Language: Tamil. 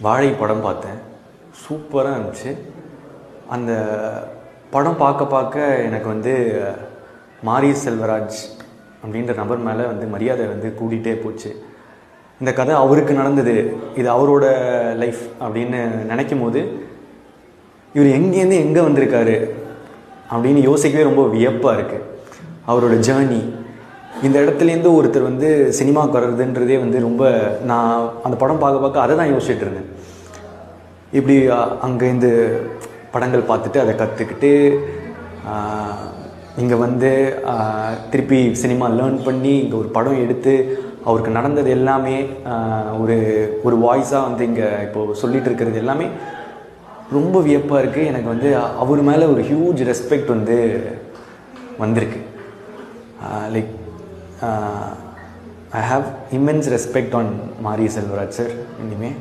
வாழை படம் பார்த்தேன். சூப்பராக இருந்துச்சு. அந்த படம் பார்க்க பார்க்க எனக்கு வந்து மாரி செல்வராஜ் அப்படின்ற நபர் மேலே வந்து மரியாதை வந்து கூட்டிகிட்டே போச்சு. இந்த கதை அவருக்கு நடந்தது, இது அவரோட லைஃப் அப்படின்னு நினைக்கும் போது இவர் எங்கேருந்து எங்கே வந்திருக்காரு அப்படின்னு யோசிக்கவே ரொம்ப வியப்பாக இருக்குது. அவரோட ஜேர்னி, இந்த இடத்துலேருந்து ஒருத்தர் வந்து சினிமாவுக்கு வர்றதுன்றதே வந்து ரொம்ப, நான் அந்த படம் பார்க்க பார்க்க அதை தான் யோசிச்சுட்டு இருந்தேன். இப்படி அங்கேருந்து படங்கள் பார்த்துட்டு அதை கற்றுக்கிட்டு இங்கே வந்து திருப்பி சினிமா லேர்ன் பண்ணி இங்கே ஒரு படம் எடுத்து அவருக்கு நடந்தது எல்லாமே ஒரு ஒரு வாய்ஸாக வந்து இங்கே இப்போது சொல்லிகிட்டு இருக்கிறது எல்லாமே ரொம்ப வியப்பாக இருக்குது. எனக்கு வந்து அவர் மேலே ஒரு ஹியூஜ் ரெஸ்பெக்ட் வந்து வந்திருக்கு. Like I have immense respect on Mari Selvaraj sir. Anyway.